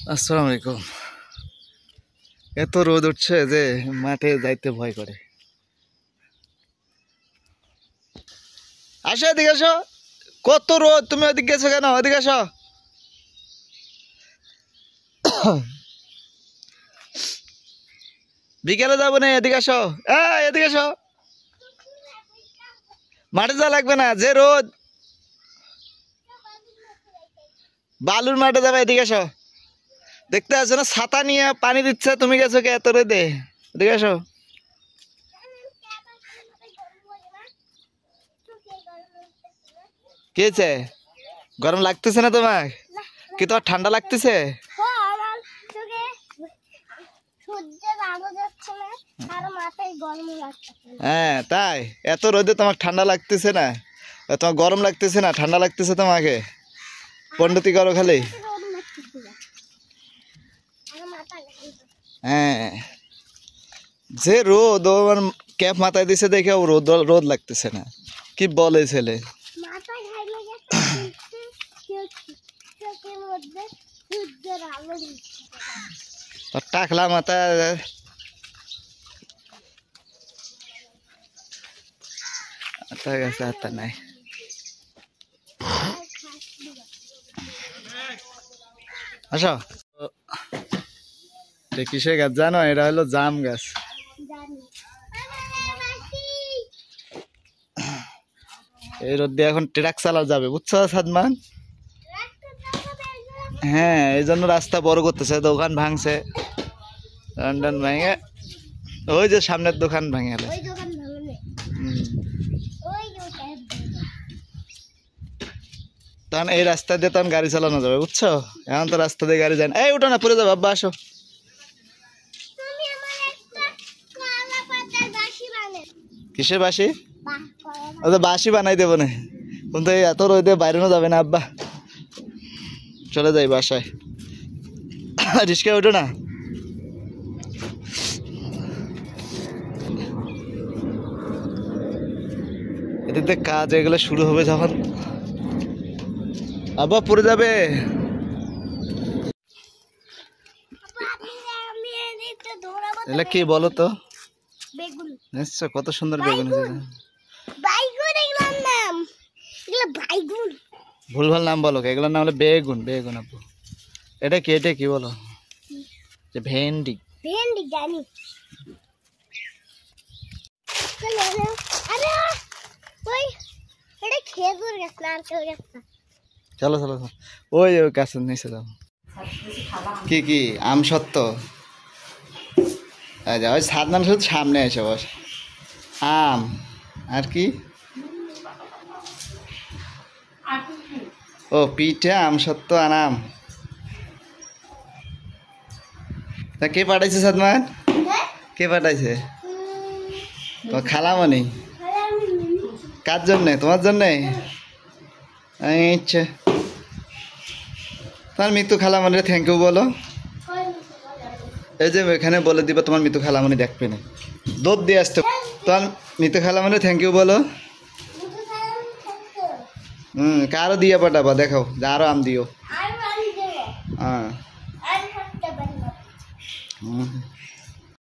আসসালামু আলাইকুম। এত রোদ উঠছে যে মাঠে যাইতে ভয় করে। আসো এদিকে আসো, কত রোদ, তুমি ওদিকে গেছো কেন? ওদিকে আসো। বিকেলে যাবো না, এদিকে আসো। এদিকে আসো, মাঠে যাওয়া লাগবে না, যে রোদ। বালুর মাঠে যাবে, এদিকে আসো। দেখতে আসো না, ছাতা নিয়ে পানি দিচ্ছে, তুমি গেছো কে এত রোদে? এদিকে আসো। কি হয়েছে? গরম লাগতেছে না তোমার? কি তোমার ঠান্ডা লাগতেছে? হ্যাঁ তাই, এত রোদে তোমার ঠান্ডা লাগতেছে না? তোমার গরম লাগতেছে না, ঠান্ডা লাগতেছে তোমাকে? পন্ডিতি করো খালি। হ্যাঁ, যে রোদ, ও আমার ক্যাপ মাথায় দিছে দেখে ও রোদ রোদ লাগতেছে না। কি বলে ছেলে? টাকলা মাথা। গেছে হাতটা নাই। আসো, কিসের গাছ জানো? এটা হলো জাম গাছ। এই রোদ দিয়ে এখন ট্রাক চালা যাবে, বুঝছো সাদমান? হ্যাঁ, এই জন্য রাস্তা বড় করতেছে, দোকান ভাঙছে, ভেঙে ওই যে সামনের দোকান ভেঙে গেল। তখন এই রাস্তা দিয়ে তখন গাড়ি চালানো যাবে, বুঝছো? এখন তো রাস্তা দিয়ে গাড়ি যায় না। এই উঠো না, পড়ে যাবো। আব্বা আসো। কিসের বাসি? ও তো বাসি বানাই দেবো না, কিন্তু এত রোদে বাইরে যাবে না। আব্বা চলে যাই বাসায়। রিস্কায় ওঠো না। এদিকে কাজ এগুলো শুরু হবে যখন, আব্বা পড়ে যাবে। এগুলো কি বলো তো? নিশ্চয়, কত সুন্দর বেগুন হয়েছে। ভুলভাল নাম বলো, এগুলোর নাম হলো বেগুন। বেগুন আপু, এটা কি? এটা কি বলো? ভেন্ডি। ভেন্ডি জানি। চলো চলো, ওই ওই গাছের নিচে যাও। কি কি আম সত্য? ওই সাদমান শুধু সামনে এসে বস। আম আর কি? ও পিঠে, আম সত্য আর আম। তা কে পাঠাইছে সাদমান? কে পাঠাইছে? তোমার খালামণি? কার জন্যে? তোমার জন্যে? আচ্ছা, তোমার মৃত্যু খালামণিরে থ্যাংক ইউ বলো। এই যে এখানে বলে দিবা তোমার মৃত্যু খালামণি দেখবে না, দুধ দিয়ে আসতে। তোমার মৃত্যু খালামণি থ্যাংক ইউ বলো। কারো দিয়ে পাঠাবা, দেখাও যে আরো আম দিও। হ্যাঁ।